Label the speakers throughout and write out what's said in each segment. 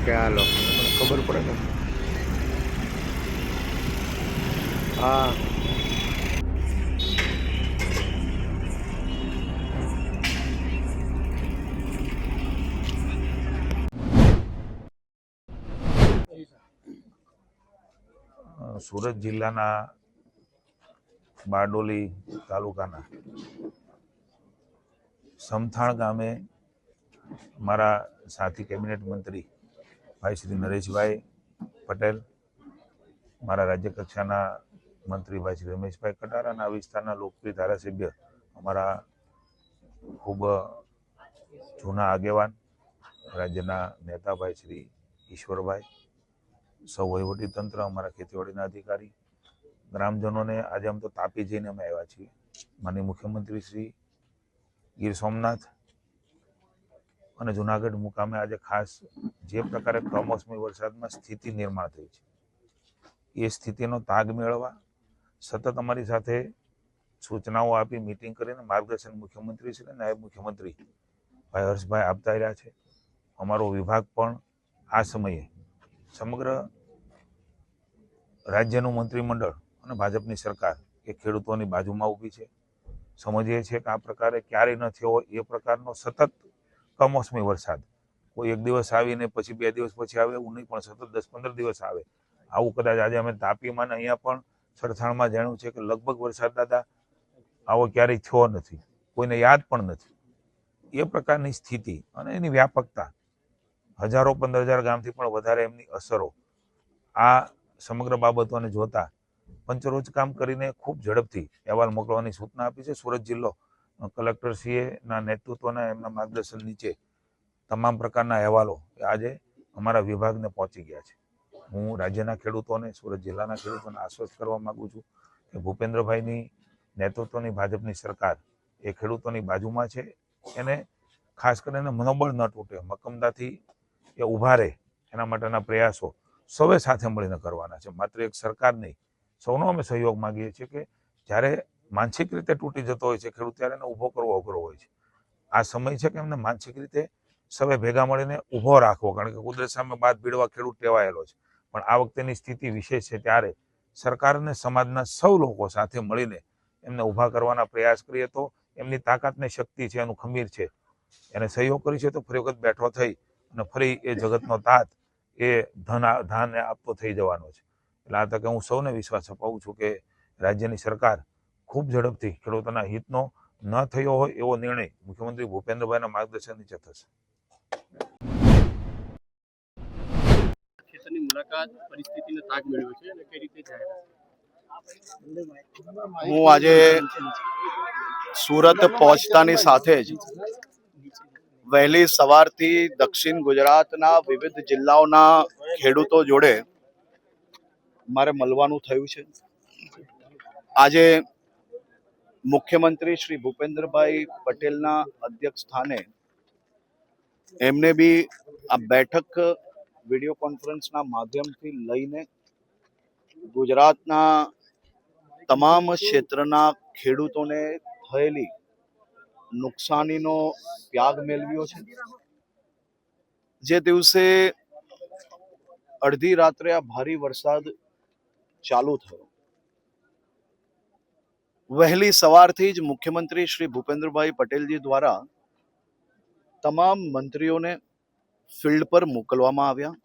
Speaker 1: કે હાલો મને ખબર પડે ને. હા
Speaker 2: સુરત જિલ્લાના બારડોલી તાલુકાના સમથાણ ગામે મારા સાથી કેબિનેટ મંત્રી ભાઈ શ્રી નરેશભાઈ પટેલ, મારા રાજ્ય કક્ષાના મંત્રી ભાઈ શ્રી રમેશભાઈ કટારા અને આ વિસ્તારના લોકપ્રિય ધારાસભ્ય અમારા ખૂબ જૂના આગેવાન રાજ્યના નેતા ભાઈ શ્રી ઈશ્વરભાઈ, સૌ વહીવટી તંત્ર, અમારા ખેતીવાડીના અધિકારી, ગ્રામજનોને આજે આમ તો તાપી જઈને અમે આવ્યા છીએ. માનનીય મુખ્યમંત્રી શ્રી ગીર સોમનાથ અને જુનાગઢ મુકામે આજે ખાસ જે પ્રકારે કમોસમી વરસાદમાં સ્થિતિ નિર્માણ થઈ છે એ સ્થિતિનો તાગ મેળવવા સતત અમારી સાથે સૂચનાઓ આપી મીટિંગ કરીને માર્ગદર્શન મુખ્યમંત્રી શ્રી અને નાયબ મુખ્યમંત્રી ભાઈ હર્ષભાઈ આપતા રહ્યા છે. અમારો વિભાગ પણ આ સમયે સમગ્ર રાજ્યનું મંત્રીમંડળ અને ભાજપની સરકાર એ ખેડૂતોની બાજુમાં ઊભી છે. સમજીએ છીએ કે આ પ્રકારે ક્યારેય ન થયો હોય એ પ્રકારનો સતત કમોસમી વરસાદ કોઈ એક દિવસ આવીને પછી 2 દિવસ પછી આવે એવું નહીં, પણ સતત 10-15 દિવસ આવે આવું કદાચ આજે અમે તાપીમાં અહીંયા પણ સરથાણમાં જાણ્યું છે કે લગભગ વરસાદ દાદા આવો ક્યારેય થયો નથી, કોઈને યાદ પણ નથી. એ પ્રકારની સ્થિતિ અને એની વ્યાપકતા, હજારો 15,000 ગામથી પણ વધારે એમની અસરો, આ સમગ્ર બાબતોને જોતા પંચરોજ કામ કરીને ખૂબ ઝડપથી અહેવાલ મોકલવાની સૂચના આપી છે. સુરત જિલ્લો કલેક્ટરશ્રીના નેતૃત્વના એમના માર્ગદર્શન નીચે તમામ પ્રકારના અહેવાલો આજે અમારા વિભાગને પહોંચી ગયા છે. હું રાજ્યના ખેડૂતોને, સુરત જિલ્લાના ખેડૂતોને આશ્વસ્ત કરવા માગું છું કે ભૂપેન્દ્રભાઈની નેતૃત્વની ભાજપની સરકાર એ ખેડૂતોની બાજુમાં છે. એને ખાસ કરીને મનોબળ ન તૂટે, મક્કમતાથી એ ઊભા રહે એના માટેના પ્રયાસો સૌએ સાથે મળીને કરવાના છે. માત્ર એક સરકાર નહીં, સૌનો અમે સહયોગ માગીએ છીએ કે જ્યારે માનસિક રીતે તૂટી જતો હોય છે ખેડૂત ત્યારે એને ઊભો કરવો અઘરો હોય છે. આ સમય છે કે એમને માનસિક રીતે સૌએ ભેગા મળીને ઊભો રાખવો, કારણ કે કુદરત સામે બાદ ભીડવા ખેડૂત ટેવાયેલો છે. પણ આ વખતેની સ્થિતિ વિશેષ છે ત્યારે સરકાર અને સમાજના સૌ લોકો સાથે મળીને એમને ઊભા કરવાના પ્રયાસ કરીએ તો એમની તાકાતને શક્તિ છે, એનું ખમીર છે, એને સહયોગ કરી છે તો ફરી વખત બેઠો થઈ અને ફરી એ જગતનો તાત એ ધાન આપતો થઈ જવાનો છે. એટલે આ તકે હું સૌને વિશ્વાસ અપાવું છું કે રાજ્યની સરકાર ખૂબ ઝડપથી ખેડૂતોના હિતનો ન થયો હોય એવો નિર્ણય મુખ્યમંત્રી ભૂપેન્દ્રભાઈના માર્ગદર્શન નીચે થશે.
Speaker 3: ખેતરની મુલાકાત પરિસ્થિતિનો તાગ મેળવ્યો છે અને કઈ રીતે જાહેરાત?
Speaker 4: હું આજે સુરત પહોંચતાની સાથે જ વહેલી સવારથી દક્ષિણ ગુજરાતના વિવિધ જિલ્લાઓના ખેડૂતો જોડે મારે મળવાનું થયું છે. આજે મુખ્યમંત્રી શ્રી ભૂપેન્દ્રભાઈ પટેલના અધ્યક્ષ સ્થાને એમને બી આ બેઠક વિડીયો કોન્ફરન્સના માધ્યમથી લઈને ગુજરાતના તમામ ક્ષેત્રના ખેડૂતોને થયેલી નુકસાનીનો ત્યાગ મેળવ્યો છે. જે દિવસે અડધી રાત્રે આ ભારે વરસાદ ચાલુ થયો, વહેલી સવારથી જ મુખ્યમંત્રી શ્રી ભૂપેન્દ્રભાઈ પટેલજી દ્વારા તમામ મંત્રીઓને ફિલ્ડ પર મોકલવામાં આવ્યા.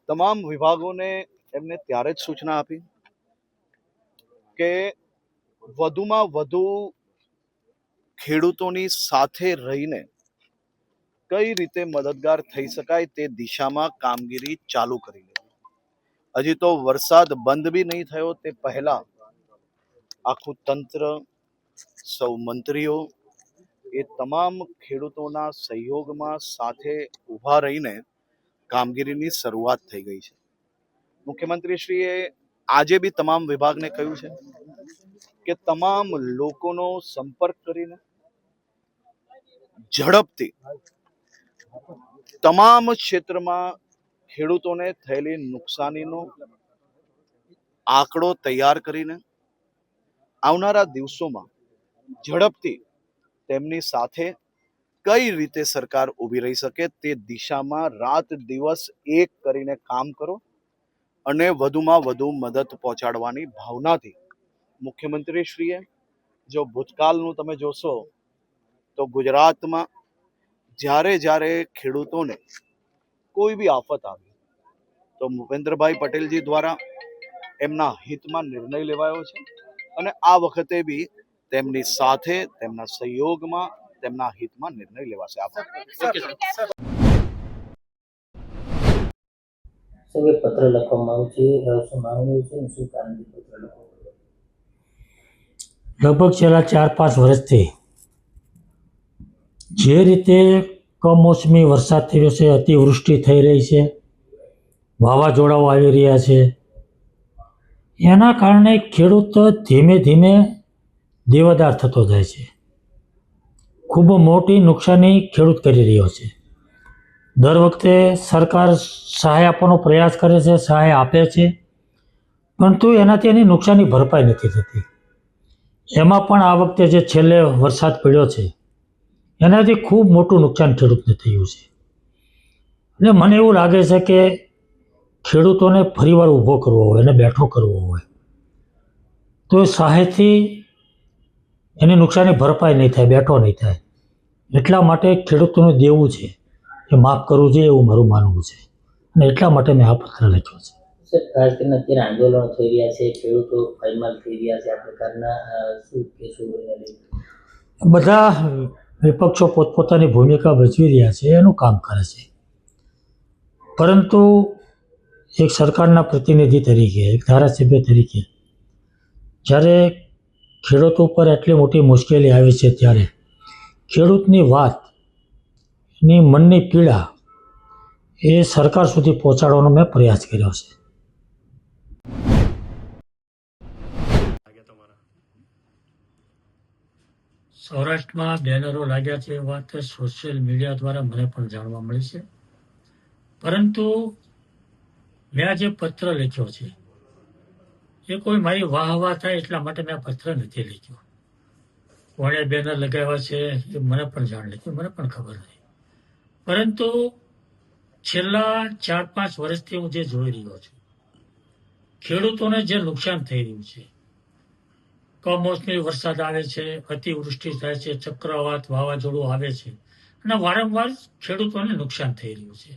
Speaker 4: તમામ વિભાગોને એમને ત્યારે જ સૂચના આપી કે વધુમાં વધુ ખેડૂતોની સાથે રહીને કઈ રીતે મદદગાર થઈ શકાય તે દિશામાં કામગીરી ચાલુ કરી લેવી. હજી તો વરસાદ બંધ બી નહીં થયો તે પહેલા આખું તંત્ર, સૌ મંત્રીઓ એ તમામ ખેડૂતોના સહયોગમાં સાથે ઊભા રહીને કામગીરીની શરૂઆત થઈ ગઈ છે. મુખ્યમંત્રીશ્રીએ આજે બી તમામ વિભાગને કહ્યું છે કે તમામ લોકોનો સંપર્ક કરીને ઝડપથી તમામ ક્ષેત્રમાં ખેડૂતોને થયેલી નુકસાનીનો આંકડો તૈયાર કરીને આવનારા દિવસોમાં ઝડપથી તેમની સાથે કઈ રીતે સરકાર ઊભી રહી શકે તે દિશામાં રાત દિવસ એક કરીને કામ કરો અને વધુમાં વધુ મદદ પહોંચાડવાની ભાવનાથી મુખ્યમંત્રીશ્રીએ જો ભૂતકાળનું તમે જોશો તો ગુજરાતમાં જ્યારે જ્યારે ખેડૂતોને કોઈ બી આફત આવી તો ભૂપેન્દ્રભાઈ પટેલજી દ્વારા એમના હિતમાં નિર્ણય લેવાયો છે અને આ વખતે બી તેમની સાથે તેમના સહયોગમાં તેમના હિતમાં નિર્ણય લેવાશે. આભાર.
Speaker 3: Okay sir.
Speaker 5: સૌએ પત્ર લખવામાં આવ્યું છે, શું માંગણી છે, શું કારણથી પત્ર લખવામાં
Speaker 6: લગભગ છેલ્લા 4-5 વર્ષથી જે રીતે કમોસમી વરસાદ થયો છે, અતિવૃષ્ટિ થઈ રહી છે, વાવાઝોડાઓ આવી રહ્યા છે, એના કારણે ખેડૂત ધીમે ધીમે દેવાદાર થતો જાય છે. ખૂબ મોટી નુકસાની ખેડૂત કરી રહ્યો છે. દર વખતે સરકાર સહાય આપવાનો પ્રયાસ કરે છે, સહાય આપે છે, પરંતુ એનાથી એની નુકસાની ભરપાઈ નથી થતી. એમાં પણ આ વખતે જે છેલ્લે વરસાદ પડ્યો છે એનાથી ખૂબ મોટું નુકસાન ખેડૂતને થયું છે. અને મને એવું લાગે છે કે ખેડૂતોને ફરીવાર ઊભો કરવો હોય અને બેઠો કરવો હોય તો એ સહાયથી એની નુકસાની ભરપાઈ નહીં થાય, બેઠો નહીં થાય. એટલા માટે ખેડૂતોને દેવું છે એ માફ કરવું જોઈએ એવું મારું માનવું છે અને એટલા માટે મેં આ પત્ર લખ્યો છે.
Speaker 5: સર, ખાસ કરીને અત્યારે આંદોલનો થઈ રહ્યા છે, ખેડૂતો પાયમાલ થઈ રહ્યા છે, આ પ્રકારના શું કેસો એને લઈને?
Speaker 6: બધા વિપક્ષો પોતપોતાની ભૂમિકા ભજવી રહ્યા છે, એનું કામ કરે છે, પરંતુ એક સરકારના પ્રતિનિધિ તરીકે, એક ધારાસભ્ય તરીકે જ્યારે ખેડૂતો ઉપર એટલી મોટી મુશ્કેલી આવી છે ત્યારે ખેડૂતની વાત, એની મનની પીડા એ સરકાર સુધી પહોંચાડવાનો મેં પ્રયાસ કર્યો છે. સૌરાષ્ટ્રમાં બેનરો લાગ્યા છે એ વાત સોશિયલ મીડિયા દ્વારા મને પણ જાણવા મળી છે, પરંતુ મેં આ જે પત્ર લખ્યો છે એ કોઈ મારી વાહ થાય એટલા માટે મેં આ પત્ર નથી લખ્યો. કોણે બેનર લગાવ્યા છે એ મને પણ જાણ નથી, મને પણ ખબર નહીં, પરંતુ છેલ્લા 4-5 વર્ષથી હું જે જોઈ રહ્યો છું, ખેડૂતોને જે નુકસાન થઈ રહ્યું છે, કમોસમી વરસાદ આવે છે, અતિવૃષ્ટિ થાય છે, ચક્રવાત વાવાઝોડું આવે છે અને વારંવાર ખેડૂતોને નુકસાન થઈ રહ્યું છે.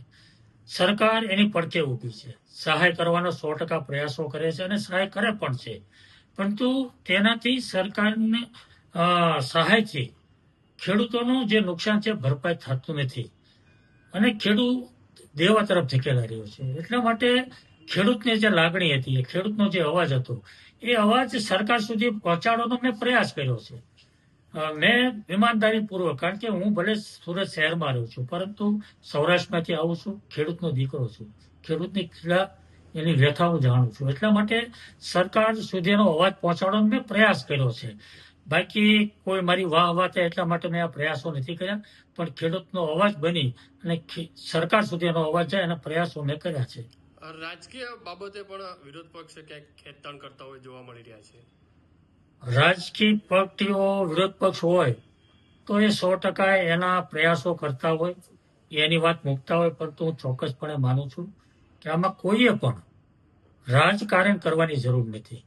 Speaker 6: સરકાર એની પડખે ઊભી છે, સહાય કરવાનો 100% પ્રયાસો કરે છે અને સહાય કરે પણ છે, પરંતુ તેનાથી સરકારને સહાયથી ખેડૂતોનું જે નુકસાન છે ભરપાઈ થતું નથી અને ખેડૂત દેવા તરફ ધકેલાઈ રહ્યો છે. એટલા માટે ખેડૂતની જે લાગણી હતી, ખેડૂતનો જે અવાજ હતો, એ અવાજ સરકાર સુધી પહોંચાડવાનો મેં પ્રયાસ કર્યો છે. મેં ઈમાનદારીપૂર્વક, કારણ કે હું ભલે સુરત શહેરમાં રહું છું, પરંતુ સૌરાષ્ટ્રમાંથી આવું છું, ખેડૂતનો દીકરો છું, ખેડૂતની પીડા, એની વ્યથા હું જાણું છું. એટલા માટે સરકાર સુધીનો અવાજ પહોંચાડવાનો મેં પ્રયાસ કર્યો છે. બાકી કોઈ મારી વાહ થાય એટલા માટે મેં આ પ્રયાસો નથી કર્યા, પણ ખેડૂતનો અવાજ બની અને સરકાર સુધીનો અવાજ જાય એના પ્રયાસો મેં કર્યા છે.
Speaker 3: રાજકીય બાબતે પણ વિરોધ પક્ષ ક્યાંક ખેંચતાણ કરતા હોય જોવા મળી રહ્યા છે.
Speaker 6: રાજકીય પાર્ટીઓ વિરોધ પક્ષ હોય તો એ 100% એના પ્રયાસો કરતા હોય, એની વાત મૂકતા હોય, પરંતુ હું ચોક્કસપણે માનું છું કે આમાં કોઈએ પણ રાજકારણ કરવાની જરૂર નથી.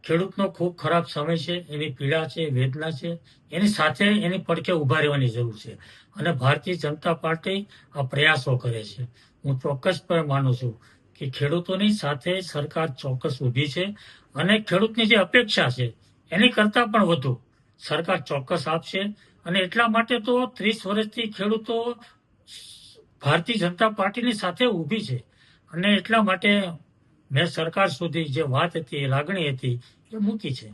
Speaker 6: ખેડૂતનો ખૂબ ખરાબ સમય છે, એની પીડા છે, વેદના છે, એની સાથે એની પડખે ઊભા રહેવાની જરૂર છે અને ભારતીય જનતા પાર્ટી આ પ્રયાસો કરે છે. હું ચોક્કસપણે માનું છું કે ખેડૂતોની સાથે સરકાર ચોક્કસ ઊભી છે અને ખેડૂતની જે અપેક્ષા છે એની કરતાં પણ વધુ સરકાર ચોક્કસ આપશે. અને એટલા માટે તો 30 વર્ષથી ખેડૂતો ભારતીય જનતા પાર્ટીની સાથે ઊભી છે અને એટલા માટે મેં સરકાર સુધી જે વાત હતી, એ લાગણી હતી, એ મૂકી છે.